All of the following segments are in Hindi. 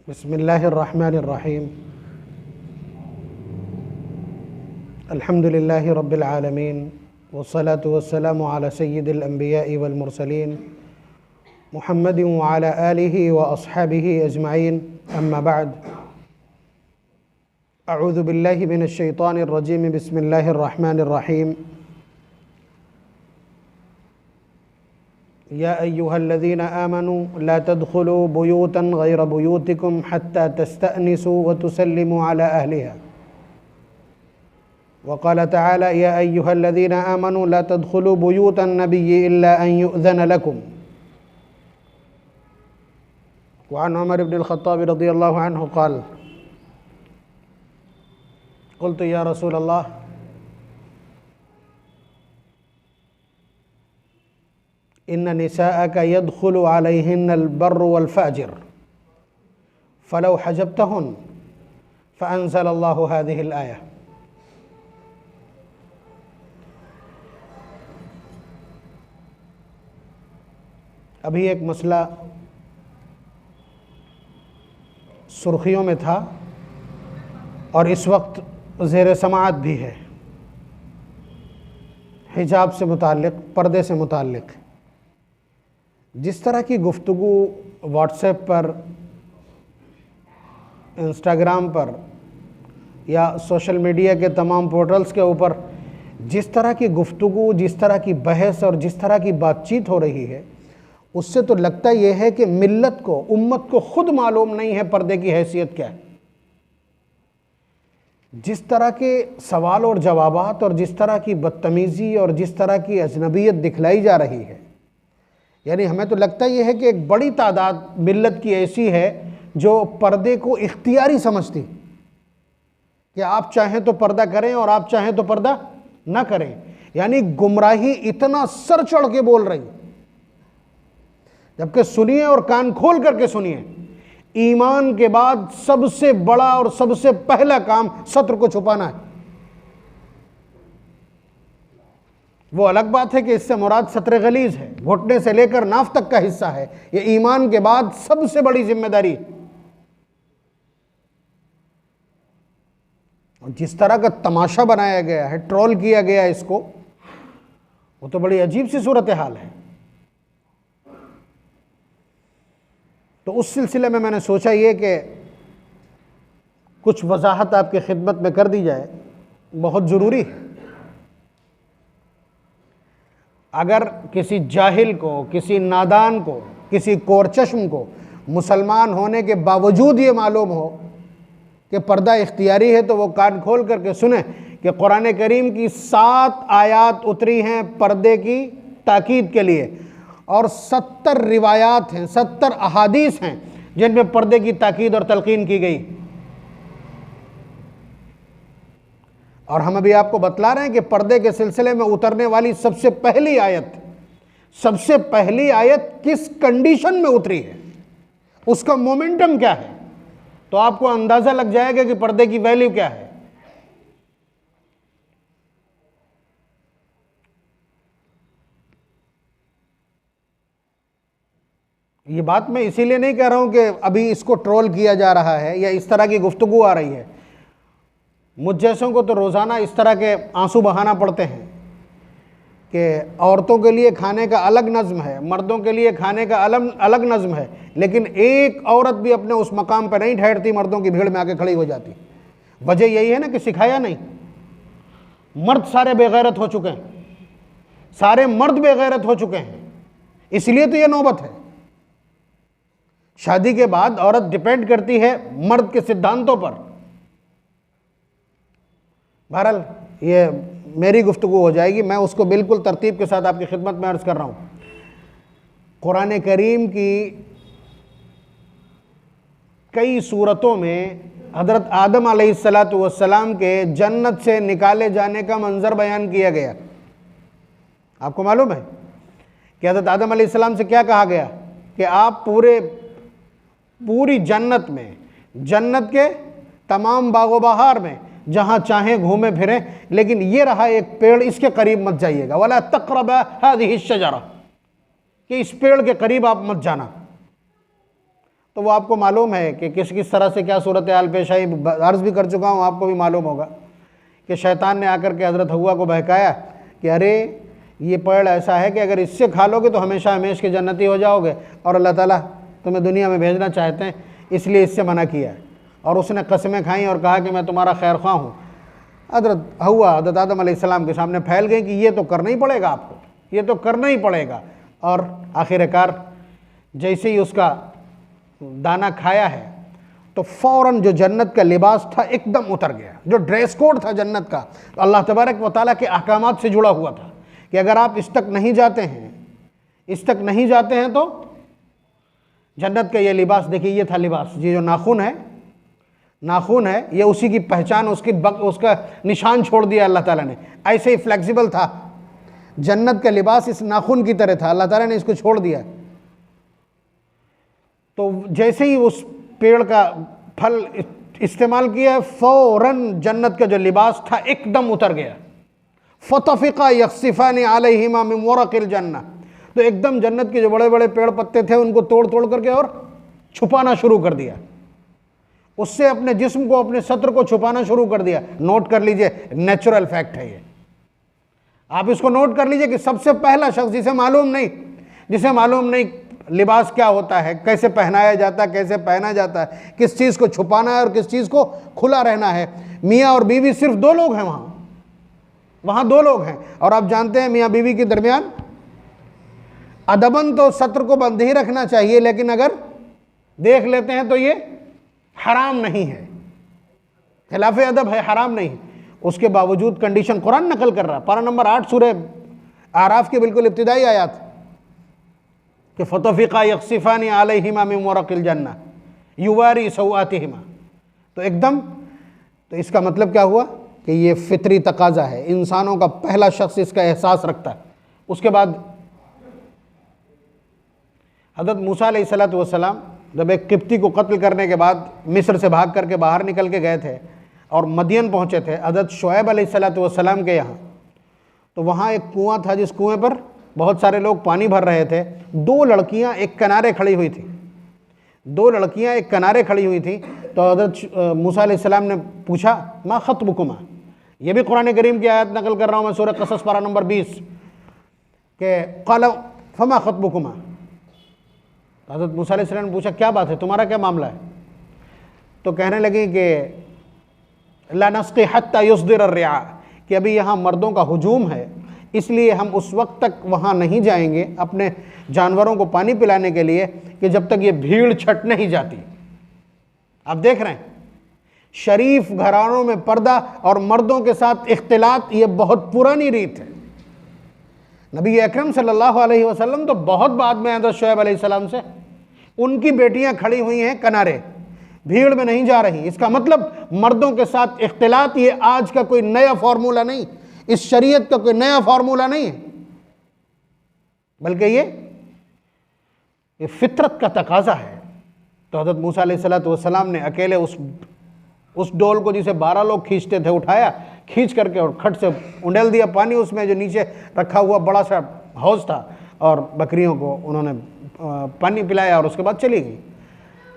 बिस्मिल्लाहिर्रहमानिर्रहीम। अल्हम्दुलिल्लाहि रब्बिल आलमीन वस्सलातु वस्सलामु अला सय्यिदिल अंबिया'i वल मुरसलीन मुहम्मदिन व अला आलिहि व अस्हाबिहि अजमईन, अम्मा बअद। अऊज़ु बिल्लाहि मिनश शैतानिर रजीम। बिस्मिल्लाहिर्रहमानिर्रहीम। या अय्युहल्लज़ीना आमनू ला तदखुलू बुयूतन गैर बुयूतिकुम हत्ता तस्तअनिसू व तुसल्लिमू अला अहलिहा। वक़ाल तआला या अय्युहल्लज़ीना आमनू ला तदखुलू बुयूतन नबिय्यि इल्ला अन युअज़न लकुम। व अन उमर इब्नुल ख़त्ताब रज़ियल्लाहु अन्हु क़ाल क़ुल्तु या रसूलल्लाह इन्न निसाअक यदखुलु अलैहिन्नल बर्रु वल फ़ाजिर फ़लौ हजब्तहुन फ़अंज़लल्लाहु हाज़िहिल आया। अभी एक मसला सुर्खियों में था और इस वक्त ज़ेर समाअत भी है, हिजाब से मुताल्लिक़, पर्दे से मुताल्लिक़। जिस तरह की गुफ्तगू व्हाट्सएप पर, इंस्टाग्राम पर या सोशल मीडिया के तमाम पोर्टल्स के ऊपर जिस तरह की गुफ्तगू, जिस तरह की बहस और जिस तरह की बातचीत हो रही है, उससे तो लगता यह है कि मिल्लत को, उम्मत को खुद मालूम नहीं है पर्दे की हैसियत क्या है। जिस तरह के सवाल और जवाबात और जिस तरह की बदतमीज़ी और जिस तरह की अजनबियत दिखलाई जा रही है, यानी हमें तो लगता यह है कि एक बड़ी तादाद मिल्लत की ऐसी है जो पर्दे को इख्तियारी समझती कि आप चाहें तो पर्दा करें और आप चाहें तो पर्दा ना करें। यानी गुमराही इतना सर चढ़ के बोल रही, जबकि सुनिए और कान खोल करके सुनिए, ईमान के बाद सबसे बड़ा और सबसे पहला काम सत्र को छुपाना है। वो अलग बात है कि इससे मुराद सत्र गलीज है, घुटने से लेकर नाफ तक का हिस्सा है। ये ईमान के बाद सबसे बड़ी जिम्मेदारी। और जिस तरह का तमाशा बनाया गया है, ट्रोल किया गया इसको, वो तो बड़ी अजीब सी सूरत हाल है। तो उस सिलसिले में मैंने सोचा ये कि कुछ वजाहत आपकी खिदमत में कर दी जाए, बहुत ज़रूरी है। अगर किसी जाहिल को, किसी नादान को, किसी कोरचश्म को मुसलमान होने के बावजूद ये मालूम हो कि पर्दा इख्तियारी है, तो वो कान खोल करके सुने कि कुरान करीम की 7 आयात उतरी हैं पर्दे की ताकीद के लिए, और 70 रिवायात हैं, 70 अहादीस हैं जिनमें पर्दे की ताकीद और तलकीन की गई। और हम अभी आपको बतला रहे हैं कि पर्दे के सिलसिले में उतरने वाली सबसे पहली आयत किस कंडीशन में उतरी है, उसका मोमेंटम क्या है, तो आपको अंदाजा लग जाएगा कि पर्दे की वैल्यू क्या है। ये बात मैं इसीलिए नहीं कह रहा हूं कि अभी इसको ट्रोल किया जा रहा है या इस तरह की गुफ्तगू आ रही है। मुझ जैसों को तो रोज़ाना इस तरह के आंसू बहाना पड़ते हैं कि औरतों के लिए खाने का अलग नज़्म है, मर्दों के लिए खाने का अलग नज़्म है, लेकिन एक औरत भी अपने उस मकाम पर नहीं ठहरती, मर्दों की भीड़ में आके खड़ी हो जाती। वजह यही है ना कि सिखाया नहीं। मर्द सारे बेगैरत हो चुके हैं, सारे मर्द बेगैरत हो चुके हैं, इसलिए तो ये नौबत है। शादी के बाद औरत डिपेंड करती है मर्द के सिद्धांतों पर। बहरहाल ये मेरी गुफ्तगू हो जाएगी, मैं उसको बिल्कुल तरतीब के साथ आपकी खिदमत में अर्ज़ कर रहा हूँ। कुरान करीम की कई सूरतों में हज़रत आदम अलैहिस्सलातु वस्सलाम के जन्नत से निकाले जाने का मंजर बयान किया गया। आपको मालूम है कि हज़रत आदम अलैहिस्सलाम से क्या कहा गया कि आप पूरी जन्नत में, जन्नत के तमाम बागो बहार में जहाँ चाहें घूमे फिरें, लेकिन ये रहा एक पेड़, इसके करीब मत जाइएगा। वला तक़रबा हाज़िही शजरा, कि इस पेड़ के करीब आप मत जाना। तो वो आपको मालूम है कि किस किस तरह से क्या सूरत हाल पेश आई। अर्ज़ भी कर चुका हूँ, आपको भी मालूम होगा कि शैतान ने आकर के हज़रत हव्वा को बहकाया कि अरे ये पेड़ ऐसा है कि अगर इससे खा लोगे तो हमेशा हमेश के जन्नती हो जाओगे, और अल्लाह ताला तुम्हें दुनिया में भेजना चाहते हैं, इसलिए इससे मना किया है। और उसने कस्में खाई और कहा कि मैं तुम्हारा खैर ख्वाह हूँ। हज़रत हव्वा हज़रत आदम अलैहिस्सलाम के सामने फैल गई कि ये तो करना ही पड़ेगा आपको, ये तो करना ही पड़ेगा। और आखिरकार जैसे ही उसका दाना खाया है तो फ़ौरन जो जन्नत का लिबास था एकदम उतर गया, जो ड्रेस कोड था जन्नत का, तो अल्लाह तबारक व तआला के अहकामात से जुड़ा हुआ था कि अगर आप इस तक नहीं जाते हैं तो जन्नत का ये लिबास, देखिए ये था लिबास। ये जो नाखून है ये उसी की पहचान, उसका निशान छोड़ दिया अल्लाह ताला ने। ऐसे ही फ्लेक्सिबल था जन्नत का लिबास, इस नाखून की तरह था, अल्लाह ताला ने इसको छोड़ दिया। तो जैसे ही उस पेड़ का फल इस्तेमाल किया, फौरन जन्नत का जो लिबास था एकदम उतर गया। फतफ़िक़ा यख़सिफ़ानि अलैहिमा मिन वरक़िल जन्नह, तो एकदम जन्नत के जो बड़े बड़े पेड़ पत्ते थे उनको तोड़ तोड़ करके और छुपाना शुरू कर दिया। उससे अपने जिस्म को, अपने सत्र को छुपाना शुरू कर दिया। नोट कर लीजिए, नेचुरल फैक्ट है ये, आप इसको नोट कर लीजिए कि सबसे पहला शख्स जिसे मालूम नहीं लिबास क्या होता है, कैसे पहनाया जाता है, कैसे पहना जाता है, किस चीज़ को छुपाना है और किस चीज़ को खुला रहना है। मियाँ और बीवी सिर्फ 2 लोग हैं वहाँ 2 लोग हैं। और आप जानते हैं मियाँ बीवी के दरमियान अदबन तो सत्र को बंद ही रखना चाहिए, लेकिन अगर देख लेते हैं तो ये हराम नहीं है, खिलाफ अदब है, हराम नहीं। उसके बावजूद कंडीशन कुरान नकल कर रहा है, पारा नंबर 8 सूरह आराफ के बिल्कुल इब्तिदाई आयत कि फतफ़िक़ा यख़सिफ़ानि अलैहिमा मिन वरक़िल जन्नह युवारी सौआतिहिमा। तो एकदम, तो इसका मतलब क्या हुआ कि ये फितरी तकाज़ा है, इंसानों का पहला शख्स इसका एहसास रखता है। उसके बाद हज़रत मूसा अलैहिस्सलातु वस्सलाम जब एक किप्ती को कत्ल करने के बाद मिस्र से भाग करके बाहर निकल के गए थे और मदियन पहुँचे थे हज़रत शुएब अलैहिस्सलातु वस्सलाम के यहाँ, तो वहाँ एक कुआं था जिस कुएं पर बहुत सारे लोग पानी भर रहे थे। 2 लड़कियाँ एक किनारे खड़ी हुई थी। तो हज़रत मूसा अलैहिस्सलाम ने पूछा मा ख़त्बुकुमा, ये भी कुरान करीम की आयत नकल कर रहा हूँ मैं, सूरह क़सस पारा नंबर 20 के क़ाल फ़मा ख़त्बुकुमा। हज़रत मूसा अलैहिस्सलाम ने पूछा क्या बात है, तुम्हारा क्या मामला है? तो कहने लगी कि ला नस्क़ी हत्ता युस्दिर अर्रिआ, कि अभी यहाँ मर्दों का हुजूम है, इसलिए हम उस वक्त तक वहाँ नहीं जाएंगे अपने जानवरों को पानी पिलाने के लिए कि जब तक ये भीड़ छट नहीं जाती। आप देख रहे हैं शरीफ घरानों में पर्दा और मर्दों के साथ इख्तिलात, ये बहुत पुरानी रीत है। नबी अकरम सल्लल्लाहु अलैहि वसल्लम तो बहुत बाद में हज़रत शुएब अलैहिस्सलाम से, उनकी बेटियां खड़ी हुई हैं किनारे, भीड़ में नहीं जा रही। इसका मतलब मर्दों के साथ इख्तिलात ये आज का कोई नया फार्मूला नहीं, इस शरीयत का कोई नया फार्मूला नहीं है, बल्कि ये फितरत का तकाजा है। तो हज़रत मूसा अलैहिस्सलातु वस्सलाम ने अकेले उस डोल को जिसे 12 लोग खींचते थे उठाया, खींच करके और खट से उंडेल दिया पानी उसमें, जो नीचे रखा हुआ बड़ा सा हौज था, और बकरियों को उन्होंने पानी पिलाया और उसके बाद चली गई।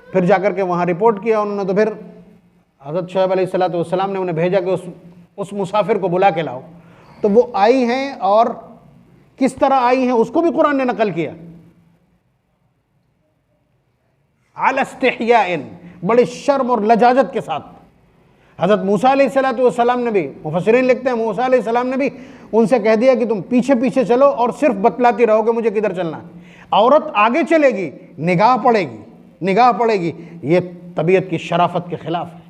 फिर जाकर के वहाँ रिपोर्ट किया उन्होंने, तो फिर हज़रत शुएब अलैहिस्सलातु वस्सलाम ने उन्हें भेजा कि उस मुसाफिर को बुला के लाओ। तो वो आई हैं, और किस तरह आई हैं उसको भी कुरान ने नकल किया। अला इस्तिहयाइन, बड़े शर्म और लजाजत के साथ। हज़रत मूसा अलैहिस्सलातु वस्सलाम ने भी, मुफस्सिरीन लिखते हैं मूसा अलैहिस्सलाम ने भी उनसे कह दिया कि तुम पीछे पीछे चलो और सिर्फ बतलाती रहोगे मुझे किधर चलना है। औरत आगे चलेगी, निगाह पड़ेगी। ये तबीयत की शराफत के खिलाफ है।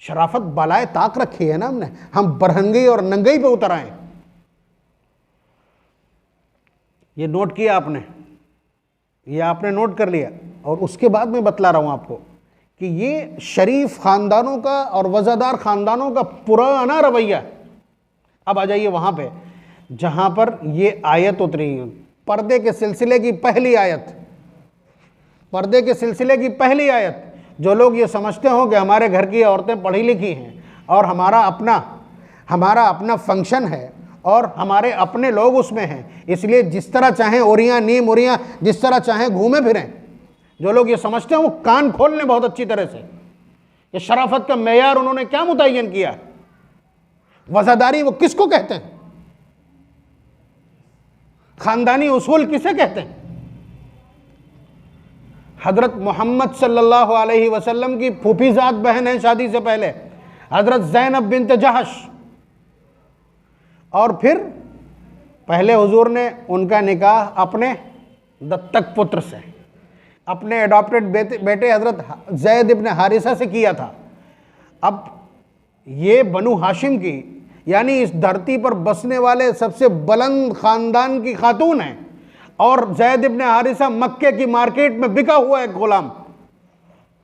शराफत बालाए ताक रखी है ना हमने, हम बरहंगी और नंगई पे उतर आए। ये नोट किया आपने, ये आपने नोट कर लिया। और उसके बाद मैं बतला रहा हूं आपको कि ये शरीफ खानदानों का और वज़ादार खानदानों का पुराना रवैया। अब आ जाइए वहां पे जहां पर ये आयत उतरी, पर्दे के सिलसिले की पहली आयत। जो लोग ये समझते हो कि हमारे घर की औरतें पढ़ी लिखी हैं और हमारा अपना फंक्शन है और हमारे अपने लोग उसमें हैं, इसलिए जिस तरह चाहें ओरियां नीम ओरियां जिस तरह चाहें घूमे फिरें, जो लोग ये समझते हैं वो कान खोल लें बहुत अच्छी तरह से। ये शराफत का मेयार उन्होंने क्या मुतय्यन किया? वज़ादारी वो किसको कहते हैं? खानदानी उसूल किसे कहते हैं? हजरत मोहम्मद सल्लल्लाहु अलैहि वसल्लम की फूफीजात बहन है शादी से पहले, हजरत ज़ैनब बिन्त जहश, और फिर पहले हुजूर ने उनका निकाह अपने दत्तक पुत्र से, अपने एडॉप्टेड बेटे हजरत ज़ैद इब्न हारिसा से किया था। अब ये बनु हाशिम की, यानी इस धरती पर बसने वाले सबसे बुलंद खानदान की खातून है, और ज़ैद इब्न हारिसा मक्के की मार्केट में बिका हुआ एक गुलाम।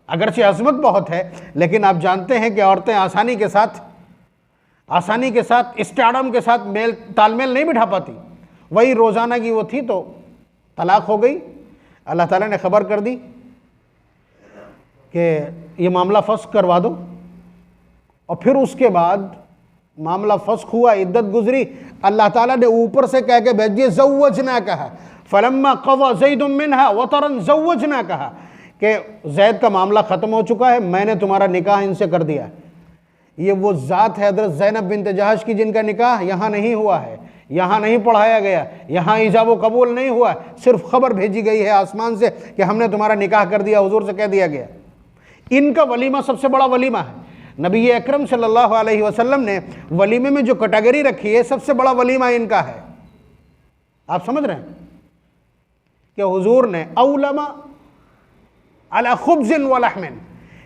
अगरचे अजमत बहुत है, लेकिन आप जानते हैं कि औरतें आसानी के साथ स्टारडम के साथ तालमेल नहीं बिठा पाती। वही रोज़ाना की वो थी तो तलाक हो गई, अल्लाह ताला ने खबर कर दी कि ये मामला फस्ख करवा दो, और फिर उसके बाद मामला फस्ख हुआ, इद्दत गुजरी, अल्लाह ताला ने ऊपर से कह के भेज दिए ज़व्वजना कहा, फलम्मा क़ज़ा ज़ैदुम मिन्हा वतरन ज़व्वजना कहा कि ज़ैद का मामला ख़त्म हो चुका है, मैंने तुम्हारा निकाह इनसे कर दिया। ये वो ज़ात है हज़रत ज़ैनब बिन्त जहश की जिनका निकाह यहाँ नहीं हुआ है, यहाँ नहीं पढ़ाया गया, यहाँ इजाब व कबूल नहीं हुआ, सिर्फ खबर भेजी गई है आसमान से कि हमने तुम्हारा निकाह कर दिया, हुजूर से कह दिया गया। इनका वलीमा सबसे बड़ा वलीमा है। नबी अकरम सल्लल्लाहु अलैहि वसल्लम ने वलीमे में जो कैटेगरी रखी है, सबसे बड़ा वलीमा इनका है। आप समझ रहे हैं कि हुजूर ने औलमा अला खुब्ज़िन व लहमिन,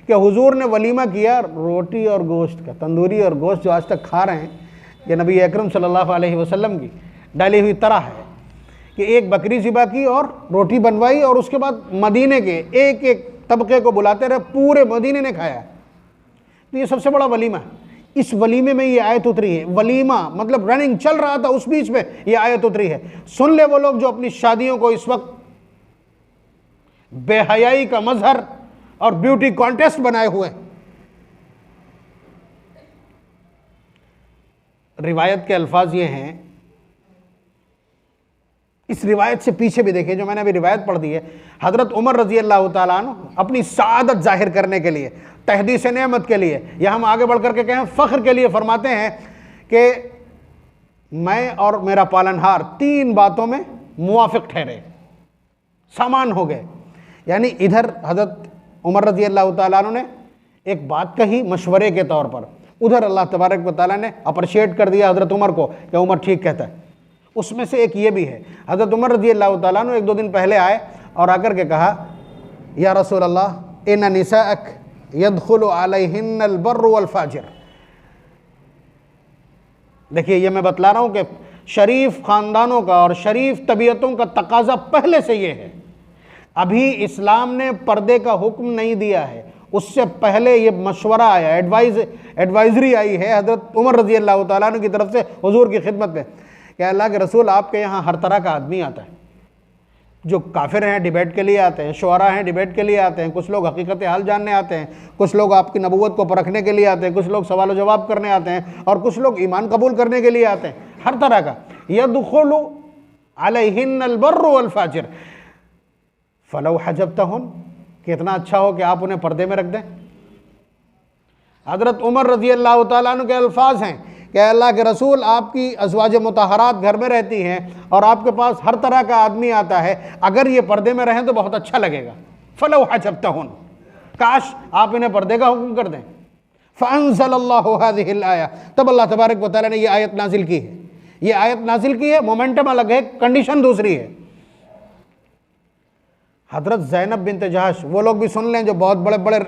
कि हुजूर ने वलीमा किया रोटी और गोश्त का, तंदूरी और गोश्त जो आज तक खा रहे हैं, ये नबी अकरम सल्लल्लाहु अलैहि वसल्लम की डाली हुई तरह है कि एक बकरी ज़िबा की और रोटी बनवाई, और उसके बाद मदीने के एक एक तबके को बुलाते रहे, पूरे मदीने ने खाया। तो ये सबसे बड़ा वलीमा है। इस वलीमे में ये आयत उतरी है। वलीमा मतलब रनिंग चल रहा था, उस बीच में ये आयत उतरी है। सुन ले वो लोग जो अपनी शादियों को इस वक्त बेहयाई का मजहर और ब्यूटी कॉन्टेस्ट बनाए हुए। रिवायत के अल्फाज ये हैं, इस रिवायत से पीछे भी देखिए जो मैंने अभी रिवायत पढ़ दी है। हजरत उमर रजी अल्लाह ताला अन्हु अपनी सादत जाहिर करने के लिए, तहदीस नेमत के लिए, या हम आगे बढ़ करके कहें फ़ख्र के लिए, फरमाते हैं कि मैं और मेरा पालनहार 3 बातों में मुवाफिक ठहरे, समान हो गए। यानी इधर हजरत उमर रजी अल्लाह ताला अन्हु ने एक बात कही मशवरे के तौर पर, उधर अल्लाह तबारक व तआला ने अप्रिशिएट कर दिया हजरत उमर को कि उमर ठीक कहता है। उसमें से एक ये भी है, हजरत उमर रजी अल्लाह ताला अन्हु 1-2 दिन पहले आए और आकर के कहा, या रसूल अल्लाह इन्ना निसाअक यदखुलु अलैहिन्नल बर्रु वल फाजिर। देखिए ये मैं बतला रहा हूँ कि शरीफ ख़ानदानों का और शरीफ तबीयतों का तकाजा पहले से ये है। अभी इस्लाम ने पर्दे का हुक्म नहीं दिया है, उससे पहले ये मशवरा आया, एडवाइजरी आई है हजरत उमर रजी अल्लाह ताला अन्हु की तरफ से हुजूर की खिदमत में कि अल्लाह के रसूल आपके यहाँ हर तरह का आदमी आता है। जो काफिर हैं डिबेट के लिए आते हैं, शुअरा हैं डिबेट के लिए आते हैं, कुछ लोग हकीकत हाल जानने आते हैं, कुछ लोग आपकी नबूवत को परखने के लिए आते हैं, कुछ लोग सवाल जवाब करने आते हैं, और कुछ लोग ईमान कबूल करने के लिए आते हैं। हर तरह का यदखुलु अलैहिन्नल बर्रु वल फाजिर फलौ हजबतहुन, कितना अच्छा हो कि आप उन्हें पर्दे में रख दें। हजरत उमर रजी अल्लाह ताला अन्हु के अल्फाज हैं कि अल्लाह के रसूल आपकी अज़वाज मुतहरात घर में रहती हैं और आपके पास हर तरह का आदमी आता है, अगर ये पर्दे में रहें तो बहुत अच्छा लगेगा। फलौ हजबतहुन, काश आप इन्हें पर्दे का हुक्म कर दें। फ़अंज़लल्लाहु हाज़िहिल आया, तब अल्लाह तबारक व तआला ने ये आयत नाजिल की है। ये आयत नाजिल की है, मोमेंटम अलग है, कंडीशन दूसरी है। हजरत ज़ैनब बिन्त जहश, वो लोग भी सुन लें जो बहुत बड़े बड़े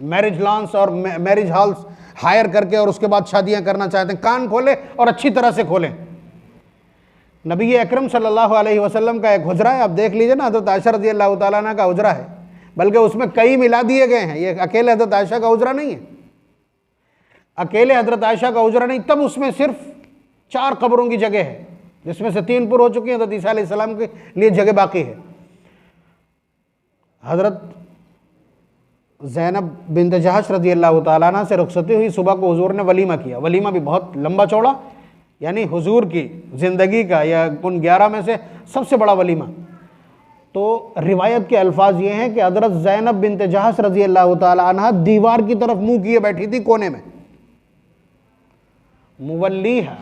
मैरिज लॉन्स और मैरिज हॉल्स हायर करके और उसके बाद शादियां करना चाहते हैं, कान खोलें और अच्छी तरह से खोलें। नबी अकरम सल्लल्लाहु अलैहि वसल्लम का एक हुजरा है, आप देख लीजिए ना, हज़रत आयशा रज़ी अल्लाह तआला अन्हा का हुजरा है, बल्कि उसमें कई मिला दिए गए हैं। ये अकेले हज़रत आयशा का हुजरा नहीं है, अकेले हज़रत आयशा का हुजरा नहीं, तब उसमें सिर्फ 4 कब्रों की जगह है, जिसमें से 3 पूर हो चुकी हैं, हज़रत ईसा अलैहिस्सलाम के लिए जगह बाकी है। हज़रत ज़ैनब बिन्त जहश रज़ी अल्लाह तआला अन्हा से रुखसती हुई, सुबह को हुजूर ने वलीमा किया। वलीमा भी बहुत लंबा चौड़ा, यानी हुजूर की ज़िंदगी का या उन 11 में से सबसे बड़ा वलीमा। तो रिवायत के अल्फाज ये हैं कि हज़रत ज़ैनब बिन्त जहश रज़ी अल्लाह ताला अन्हा दीवार की तरफ मुंह किए बैठी थी कोने में, मुवल्लीहा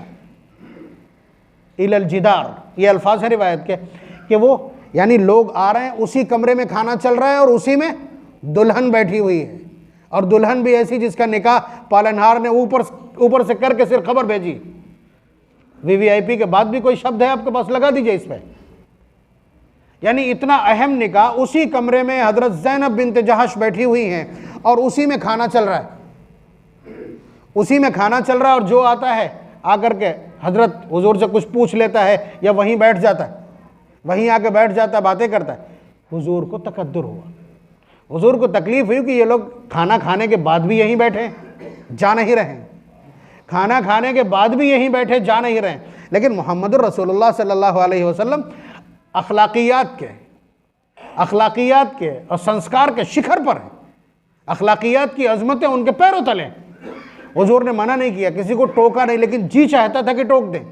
इलल जिदार, ये अल्फाज है रिवायत के कि वो यानी लोग आ रहे हैं, उसी कमरे में खाना चल रहा है और उसी में दुल्हन बैठी हुई है, और दुल्हन भी ऐसी जिसका निकाह पालनहार ने ऊपर से करके सिर्फ खबर भेजी। वीवीआईपी के बाद भी कोई शब्द है आपके पास, लगा दीजिए इस पर। यानी इतना अहम निकाह, उसी कमरे में हजरत ज़ैनब बिन्त जहश बैठी हुई हैं और उसी में खाना चल रहा है, उसी में खाना चल रहा है। और जो आता है आकर के हजरत हुजूर से कुछ पूछ लेता है या वहीं बैठ जाता है, वहीं आके बैठ जाता है, बातें करता है। हुजूर को तकद्दुर हुआ, हुजूर को तकलीफ हुई कि ये लोग खाना खाने के बाद भी यहीं बैठे, जा नहीं रहे, खाना खाने के बाद भी यहीं बैठे, जा नहीं रहे। लेकिन मुहम्मदुर रसूलुल्लाह सल्लल्लाहु अलैहि वसल्लम अखलाकियात के और संस्कार के शिखर पर हैं, अखलाकियात की अजमतें उनके पैरों तले। हुजूर ने मना नहीं किया, किसी को टोका नहीं, लेकिन जी चाहता था कि टोक दें,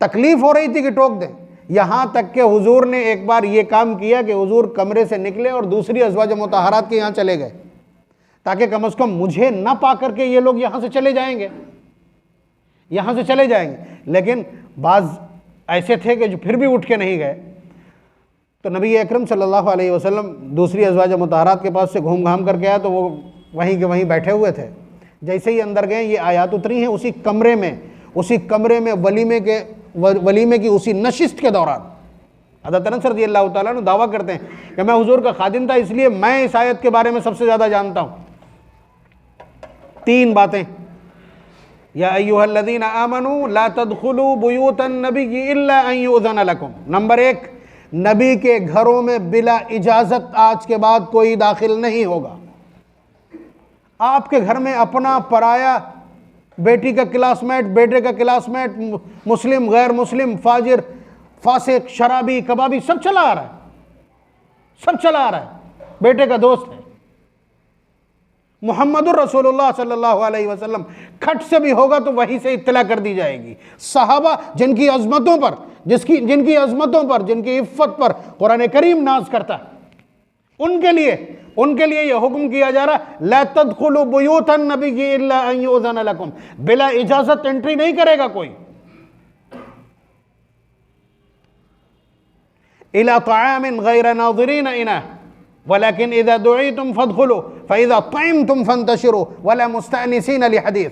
तकलीफ हो रही थी कि टोक दें। यहाँ तक कि हुजूर ने एक बार ये काम किया कि हुजूर कमरे से निकले और दूसरी अज़वाज मुतहरात के यहाँ चले गए, ताकि कम से कम मुझे ना पा करके ये लोग यहाँ से चले जाएंगे, यहाँ से चले जाएंगे। लेकिन बाज़ ऐसे थे कि जो फिर भी उठ के नहीं गए। तो नबी अकरम सल्लल्लाहु अलैहि वसल्लम दूसरी अज़वाज मुतहरात के पास से घूम घाम करके आया, तो वो वहीं के वहीं बैठे हुए थे। जैसे ही अंदर गए, ये आयत उतरी हैं उसी कमरे में वलीमे की उसी नशिस्त के दौरान। हज़रत अनस रज़ी अल्लाह ताला अन्हु दावा करते हैं कि मैं हुजूर का खादिम था, इसलिए मैं इस आयत के बारे में सबसे ज़्यादा जानता हूँ। 3 बातें, या अय्युहल्लज़ीना आमनू ला तदखुलू बुयूतन नबी इल्ला अन युज़न लकुम। नंबर 1, नबी के घरों में बिला इजाज़त आज के बाद कोई दाखिल नहीं होगा। आपके घर में अपना पराया, बेटी का क्लासमेट, बेटे का क्लासमेट, मुस्लिम गैर मुस्लिम, फाजिर फासिक शराबी कबाबी सब चला आ रहा है, सब चला आ रहा है, बेटे का दोस्त है। मुहम्मदुर रसूलुल्लाह सल्लल्लाहु अलैहि वसल्लम खट से भी होगा तो वहीं से इत्तला कर दी जाएगी। सहाबा जिनकी अजमतों पर, जिनकी इफ़्फ़त पर कुरान करीम नाज करता है, उनके लिए यह हुक्म किया जा रहा है, ला तदखुलू बुयूतन नबी इल्ला अन युज़न लकुम, बिला इजाजत एंट्री नहीं करेगा कोई। इला ताआमिन गैर नाज़िरीन इना वलकिन इज़ा दुईतुम फदखुलू फ़इज़ा तअमतुम फंतशिरू वला मुस्तअनिसीन लिहदीस।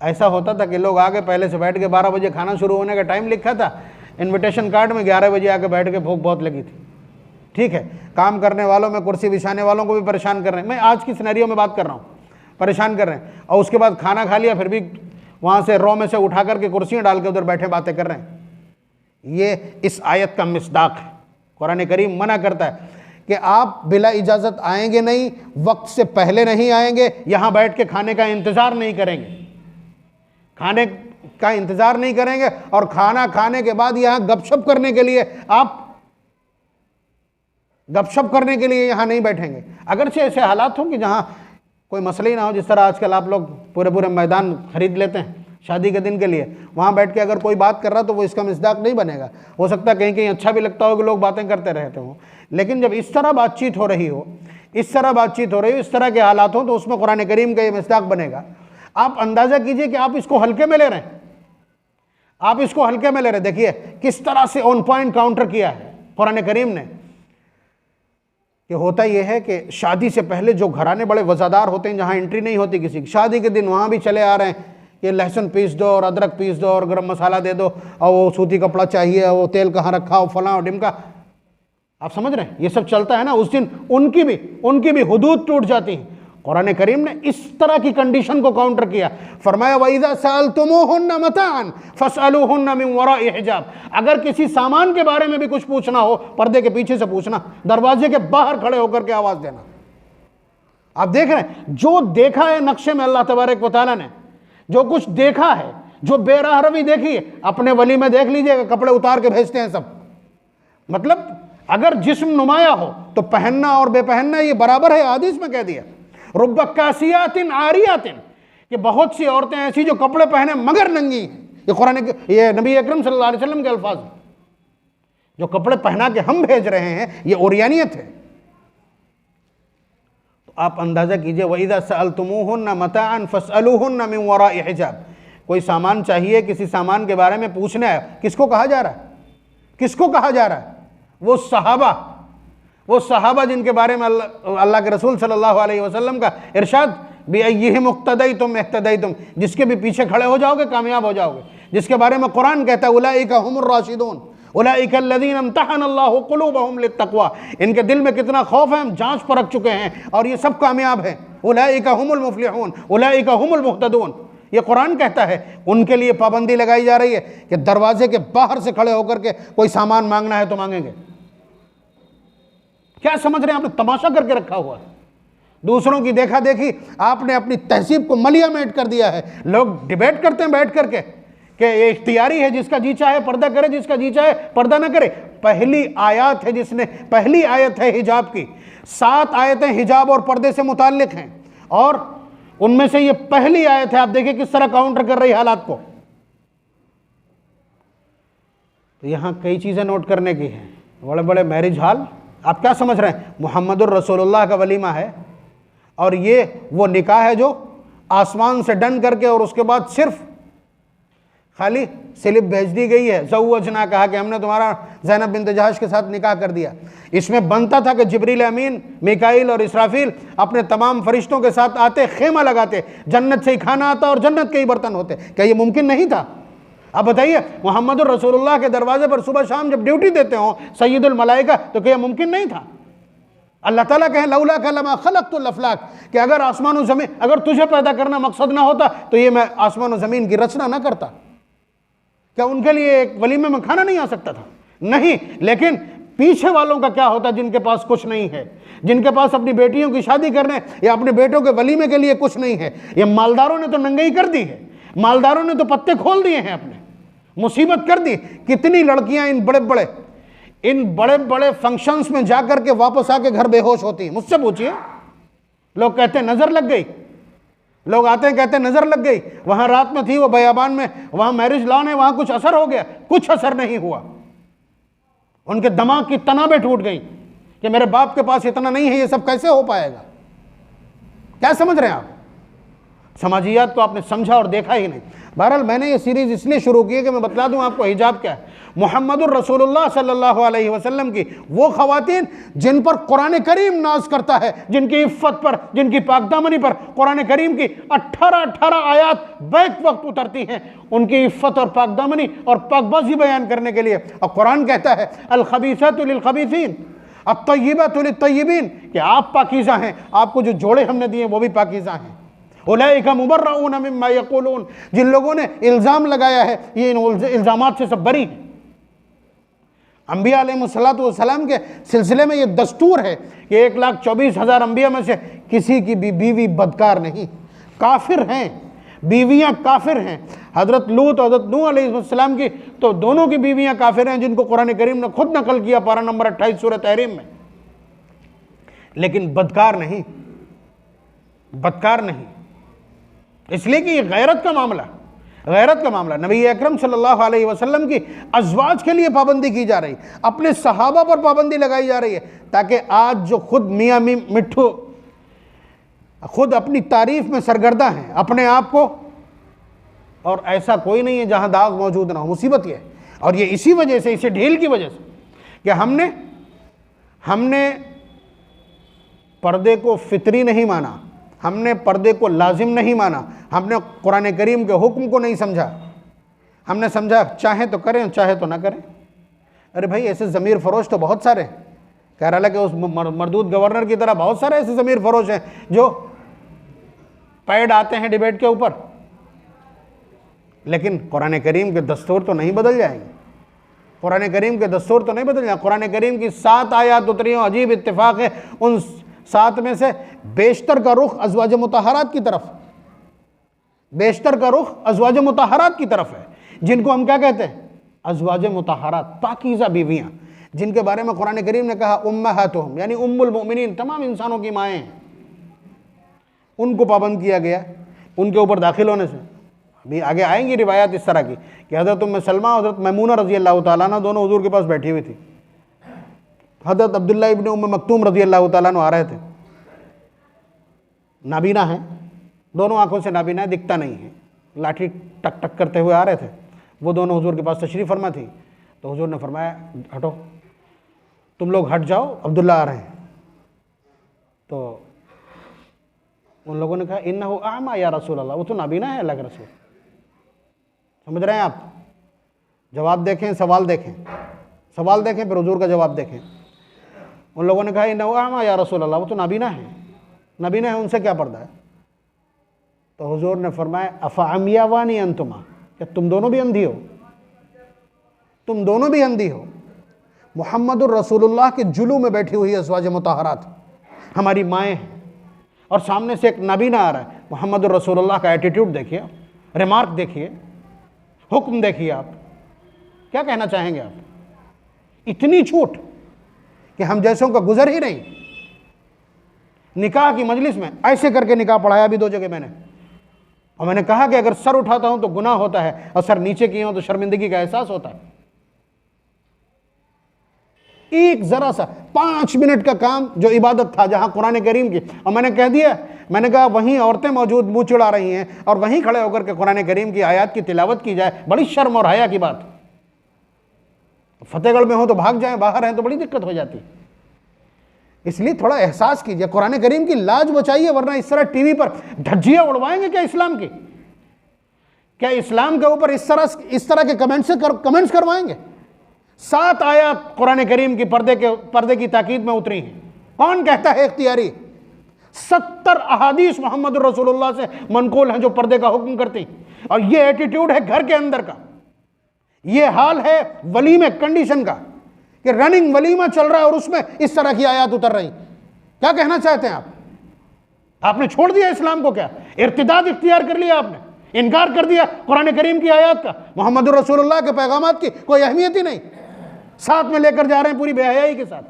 ऐसा होता था कि लोग आगे पहले से बैठ के 12 बजे खाना शुरू होने का टाइम लिखा था, इनविटेशन कार्ड में 11 बजे आके बैठ के भूख बहुत लगी थी। ठीक है, काम करने वालों में, कुर्सी बिछाने वालों को भी परेशान कर रहे हैं। मैं आज की सिनेरियो में बात कर रहा हूँ, परेशान कर रहे हैं। और उसके बाद खाना खा लिया, फिर भी वहाँ से रॉ में से उठा करके कुर्सियाँ डाल के उधर बैठे बातें कर रहे हैं। ये इस आयत का मिस्दाक है। कुरान करीम मना करता है कि आप बिला इजाज़त आएंगे नहीं, वक्त से पहले नहीं आएंगे, यहाँ बैठ के खाने का इंतज़ार नहीं करेंगे, खाने का इंतज़ार नहीं करेंगे, और खाना खाने के बाद यहाँ गपशप करने के लिए यहाँ नहीं बैठेंगे। अगरचे ऐसे हालात हों कि जहाँ कोई मसला ही ना हो, जिस तरह आजकल आप लोग पूरे मैदान खरीद लेते हैं शादी के दिन के लिए, वहाँ बैठ के अगर कोई बात कर रहा तो वो इसका मिस्दाक नहीं बनेगा। हो सकता है कहीं कहीं अच्छा भी लगता हो कि लोग बातें करते रहते हों, लेकिन जब इस तरह बातचीत हो रही हो, इस तरह के हालात हों, तो उसमें कुरान करीम का ये मिस्दाक बनेगा। आप अंदाज़ा कीजिए कि आप इसको हल्के में ले रहे हैं, देखिए किस तरह से ऑन पॉइंट काउंटर किया है कुरान करीम ने। कि होता यह है कि शादी से पहले जो घराने बड़े वज़ादार होते हैं, जहाँ एंट्री नहीं होती किसी की, शादी के दिन वहाँ भी चले आ रहे हैं, ये लहसुन पीस दो और अदरक पीस दो और गरम मसाला दे दो, और वो सूती कपड़ा चाहिए, वो तेल कहाँ रखा हो, फलां और ढिमका। आप समझ रहे हैं, ये सब चलता है ना। उस दिन उनकी भी हुदूद टूट जाती है। कुरान करीम ने इस तरह की कंडीशन को काउंटर किया, फरमाया वइज़ा सअलतुमूहुन्ना मताअन फस्अलूहुन्ना मिन वराइ हिजाब। अगर किसी सामान के बारे में भी कुछ पूछना हो, पर्दे के पीछे से पूछना, दरवाजे के बाहर खड़े होकर के आवाज़ देना। आप देख रहे हैं, जो देखा है नक्शे में अल्लाह तबारक व तआला ने, जो कुछ देखा है, जो बेराहरवी देखी है, अपने वली में देख लीजिएगा, कपड़े उतार के भेजते हैं सब। मतलब अगर जिस्म नुमाया हो तो पहनना और बेपहनना ये बराबर है। हदीस में कह दिया रुब्बा कासियातिन आरियातिन, कि बहुत सी औरतें ऐसी जो कपड़े पहने मगर नंगी हैं। ये नबी अकरम सल्लल्लाहु अलैहि वसल्लम के अल्फाज हैं। जो कपड़े पहना के हम भेज रहे हैं ये ओरियानियत है। तो आप अंदाजा कीजिए, वइज़ा सअलतुमूहुन्ना मताअन फस्अलूहुन्ना मिन वराइ हिजाब। कोई सामान चाहिए, किसी सामान के बारे में पूछना है, किसको कहा जा रहा है? किसको कहा जा रहा है? वो सहाबा जिनके बारे में अल्लाह के रसूल सल्लल्लाहु अलैहि वसल्लम का इरशाद, बिअय्यिहिम इक्तदैतुम इह्तदैतुम, जिसके भी पीछे खड़े हो जाओगे कामयाब हो जाओगे, जिसके बारे में कुरान कहता है उलाइका हुमुर राशिदून उलाइका अल्लज़ीना इम्तहनल्लाहु क़ुलूबहुम लित्तक़वा, इनके दिल में कितना खौफ है हम जांच परख चुके हैं और ये सब कामयाब हैं। उलाइका हुमुल मुफ़्लिहून उलाइका हुमुल मुहतदून, ये कुरान कहता है। उनके लिए पाबंदी लगाई जा रही है कि दरवाजे के बाहर से खड़े होकर के कोई सामान मांगना है तो मांगेंगे। क्या समझ रहे हैं? आपने तमाशा करके रखा हुआ है। दूसरों की देखा देखी आपने अपनी तहजीब को मलियामेट कर दिया है। लोग डिबेट करते हैं बैठ करके कि ये इख्तियारी है, जिसका जी चाहे पर्दा करे, जिसका जी चाहे पर्दा ना करे। पहली आयत है हिजाब की। 7 आयतें हिजाब और पर्दे से मुताल्लिक हैं और उनमें से ये पहली आयत है। आप देखिए किस तरह काउंटर कर रही हालात को। तो यहां कई चीजें नोट करने की हैं। बड़े बड़े मैरिज हॉल, आप क्या समझ रहे हैं? मुहम्मदुर रसूलुल्लाह का वलीमा है और ये वो निकाह है जो आसमान से डन करके और उसके बाद सिर्फ खाली स्लिप भेज दी गई है। ज़ौवजना कहा कि हमने तुम्हारा ज़ैनब बिन्त जहश के साथ निकाह कर दिया। इसमें बनता था कि जिब्रील अमीन, मिकाईल और इसराफील अपने तमाम फरिश्तों के साथ आते, खेमा लगाते, जन्नत से ही खाना आता और जन्नत के ही बर्तन होते। क्या ये मुमकिन नहीं था? अब बताइए, मुहम्मदुर रसूलुल्लाह के दरवाजे पर सुबह शाम जब ड्यूटी देते हो सय्यदुल मलाइका, तो क्या मुमकिन नहीं था? अल्लाह ताला कहे लौला कलमा खलक़तुल अफ़लाक, कि अगर आसमान और ज़मीन, अगर तुझे पैदा करना मकसद ना होता तो ये मैं आसमान और ज़मीन की रचना ना करता। क्या उनके लिए एक वलीमे में खाना नहीं आ सकता था? नहीं। लेकिन पीछे वालों का क्या होता जिनके पास कुछ नहीं है, जिनके पास अपनी बेटियों की शादी करने या अपने बेटों के वलीमे के लिए कुछ नहीं है? ये मालदारों ने तो नंगई कर दी है, मालदारों ने तो पत्ते खोल दिए हैं, अपने मुसीबत कर दी। कितनी लड़कियां इन बड़े बड़े फंक्शंस में जाकर के वापस आके घर बेहोश होती हैं। मुझसे पूछिए, लोग कहते हैं नजर लग गई, लोग आते हैं कहते हैं नजर लग गई, वहां रात में थी वो बयाबान में, वहां मैरिज लॉन है, वहां कुछ असर हो गया। कुछ असर नहीं हुआ। उनके दिमाग की तनाबें टूट गई कि मेरे बाप के पास इतना नहीं है, ये सब कैसे हो पाएगा? क्या समझ रहे हैं आप? समाजियात को आपने समझा और देखा ही नहीं। बहरहाल मैंने ये सीरीज इसलिए शुरू की कि मैं बतला दूं आपको हिजाब क्या है। मुहम्मदुर रसूलुल्लाह सल्लल्लाहु अलैहि वसल्लम की वो खवातीन जिन पर कुरान करीम नाज करता है, जिनकी इफ़्फ़त पर, जिनकी पाकदामनी पर कुरान करीम की 18 आयत बैक वक्त उतरती हैं, उनकी इफ़्फ़त और पाकदामनी और पाकबाजी बयान करने के लिए। और कुरान कहता है अल खबीसातु लिल खबीसीन अत-तय्यिबातु लित-तय्यिबीन, कि आप पाकीज़ा हैं, आपको जो जोड़े हमने दिए वो भी पाकीज़ा हैं। उलाइका मुबर्रऊन मिम्मा यक़ूलून, जिन लोगों ने इल्ज़ाम लगाया है ये इन इल्ज़ामात से सब बरी हैं। अंबिया अलैहिस्सलातु वस्सलाम के सिलसिले में ये दस्तूर है कि 1,24,000 अंबिया में से किसी की भी बीवी बदकार नहीं, काफिर हैं, बीवियां काफिर हैं। हजरत लूत हजरत नूह अलैहिस्सलाम की तो दोनों की बीवियां काफिर हैं, जिनको कुरान करीम ने खुद नकल किया पारा नंबर 28 सूरह तहरीम में। लेकिन बदकार नहीं, बदकार नहीं, इसलिए कि ये गैरत का मामला। नबी अकरम सल्लल्लाहु अलैहि वसल्लम की अज़वाज के लिए पाबंदी की जा रही, अपने सहाबा पर पाबंदी लगाई जा रही है, ताकि आज जो खुद मियाँ मिट्ठू खुद अपनी तारीफ में सरगर्दा हैं अपने आप को, और ऐसा कोई नहीं है जहां दाग मौजूद ना हो। मुसीबत ये है, और ये इसी वजह से, इसे ढील की वजह से कि हमने पर्दे को फितरी नहीं माना, हमने पर्दे को लाजिम नहीं माना, हमने कुरान करीम के हुक्म को नहीं समझा। हमने समझा चाहे तो करें चाहे तो ना करें। अरे भाई, ऐसे ज़मीर फरोश तो बहुत सारे हैं। केरला के उस मरदूद गवर्नर की तरह बहुत सारे ऐसे ज़मीर फरोश हैं जो पैड आते हैं डिबेट के ऊपर, लेकिन कुरान करीम के दस्तूर तो नहीं बदल जाएंगे। कुरान करीम के दस्तूर तो नहीं बदल जाएंगे। कुरान करीम की 7 आयत उतरी हो, अजीब इत्तेफाक है, उन 7 में से बेशतर का रुख अज़वाज मुतहरात की तरफ, बेशतर का रुख अज़वाज मुतहरात की तरफ है, जिनको हम क्या कहते हैं? अज़वाज मुतहरात, पाकीज़ा बीवियाँ, जिनके बारे में कुरान करीम ने कहा उम्महातुहुम, यानी उम्मुल मोमिनीन, तमाम इंसानों की माएँ हैं। उनको पाबंद किया गया उनके ऊपर दाखिल होने से। अभी आगे आएंगी रिवायात इस तरह की कि हज़रत उम्मे सलमा और हज़रत मैमूना रज़ी अल्लाह ताला अन्हा दोनों हुजूर के पास बैठी हुई थी। हज़रत अब्दुल्लाह इब्न उम्मे मक्तूम रज़ी अल्लाह ताला अन्हु आ रहे थे, नाबीना है, दोनों आंखों से नाबीना है, दिखता नहीं है, लाठी टक टक करते हुए आ रहे थे। वो दोनों हुजूर के पास तशरीफ़ फरमा थी। तो हुजूर ने फरमाया हटो, तुम लोग हट जाओ, अब्दुल्ला आ रहे हैं। तो उन लोगों ने कहा इन्नहु आमा या रसूल अल्लाह, वो तो नाबीना है अल्लाह के रसूल। समझ रहे हैं आप? जवाब देखें, सवाल देखें, सवाल देखें फिर हुजूर का जवाब देखें। उन लोगों ने कहा इन्नहु आमा या रसूल अल्लाह, वो तो नाबीना है, नाबीना है, उनसे क्या पर्दा है? तो हुजूर ने फरमाया अफ़अमियावानी अंतुमा, क्या तुम दोनों भी अंधी हो? तुम दोनों भी अंधी हो। मुहम्मदुर रसूलुल्लाह के जुलू में बैठी हुई अज़वाज मुताहरात हमारी माएँ हैं और सामने से एक नाबीना आ रहा है। मुहम्मदुर रसूलुल्लाह का एटीट्यूड देखिए, रिमार्क देखिए, हुक्म देखिए, आप क्या कहना चाहेंगे? आप इतनी छूट कि हम जैसों का गुजर ही नहीं। निकाह की मजलिस में ऐसे करके निकाह पढ़ाया भी 2 जगह मैंने, और मैंने कहा कि अगर सर उठाता हूं तो गुनाह होता है और सर नीचे किए हो तो शर्मिंदगी का एहसास होता है। एक जरा सा 5 मिनट का काम जो इबादत था, जहां कुरान करीम की, और मैंने कह दिया, मैंने कहा वहीं औरतें मौजूद मुंह चिढ़ा रही हैं और वहीं खड़े होकर के कुरान करीम की आयत की तिलावत की जाए, बड़ी शर्म और हया की बात। फतेहगढ़ में हो तो भाग जाएं, बाहर हैं तो बड़ी दिक्कत हो जाती। इसलिए थोड़ा एहसास कीजिए, कुरान करीम की लाज बचाइए, वरना इस तरह टीवी पर धज्जियां उड़वाएंगे क्या इस्लाम की? क्या इस्लाम के ऊपर इस तरह के कमेंट्स करवाएंगे? 7 आयत कुरान करीम की पर्दे की ताकीद में उतरी हैं। कौन कहता है इख्तियारी? 70 अहादीस मोहम्मद रसूलुल्लाह से मनकूल हैं जो पर्दे का हुक्म करती। और ये एटीट्यूड है घर के अंदर का, ये हाल है वलीमे कंडीशन का कि रनिंग वलीमा चल रहा है और उसमें इस तरह की आयत उतर रही। क्या कहना चाहते हैं आप? आपने छोड़ दिया इस्लाम को, क्या इर्तिदाद इख्तियार कर लिया आपने, इनकार कर दिया कुरान करीम की आयत का, मोहम्मद रसूलुल्लाह के पैगामात की कोई अहमियत ही नहीं, साथ में लेकर जा रहे हैं पूरी बेहयाई के साथ।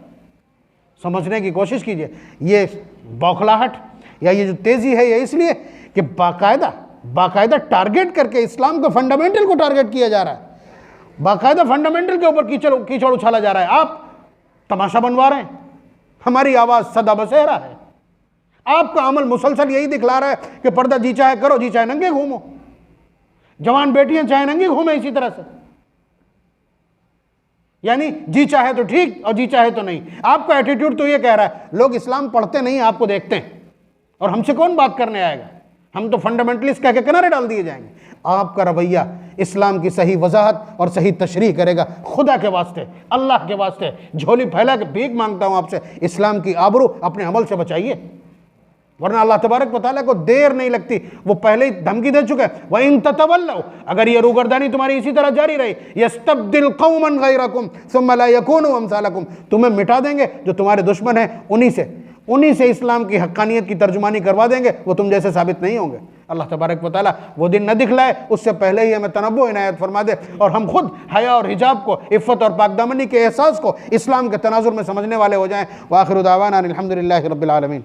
समझने की कोशिश कीजिए, ये बौखलाहट या ये जो तेजी है ये इसलिए कि बाकायदा टारगेट करके इस्लाम के फंडामेंटल को टारगेट किया जा रहा है, बाकायदा फंडामेंटल के ऊपर कीचड़ उछाला जा रहा है। आप तमाशा बनवा रहे हैं, हमारी आवाज सदा बसेरा है, आपका अमल मुसलसल यही दिखला रहा है कि पर्दा जी चाहे करो, जी चाहे नंगे घूमो, जवान बेटियां चाहे नंगी घूमे इसी तरह से, यानी जी चाहे तो ठीक और जी चाहे तो नहीं। आपका एटीट्यूड तो ये कह रहा है लोग इस्लाम पढ़ते नहीं, आपको देखते हैं, और हमसे कौन बात करने आएगा, हम तो फंडामेंटलिस्ट कह के किनारे डाल दिए जाएंगे। आपका रवैया इस्लाम की सही वजाहत और सही तशरीह करेगा। खुदा के वास्ते, अल्लाह के वास्ते झोली फैला के भीख मांगता हूं आपसे, इस्लाम की आबरू अपने अमल से बचाइए, वरना अल्लाह तबारक व तआला को देर नहीं लगती, वो पहले ही धमकी दे चुके हैं, व इन ततवल्लौ, अगर ये रूगर्दानी तुम्हारी इसी तरह जारी रही, यस्तब्दिल कौमन गैरकुम सुम्मा ला यकूनु अमसालकुम, तुम्हें मिटा देंगे, जो तुम्हारे दुश्मन हैं उन्हीं से इस्लाम की हक्कानियत की तर्जुमानी करवा देंगे, वो तुम जैसे साबित नहीं होंगे। अल्लाह तबारक व तआला वो दिन न दिखलाए, उससे पहले ही हमें तनब्बो इनायत फरमा दे और हम खुद हया और हिजाब को, इफ़्फ़त और पाकदामनी के एहसास को इस्लाम के तनाजुर में समझने वाले हो जाएं। व आखिरु दावाना अनिल हम्दुलिल्लाहि रब्बिल आलमीन।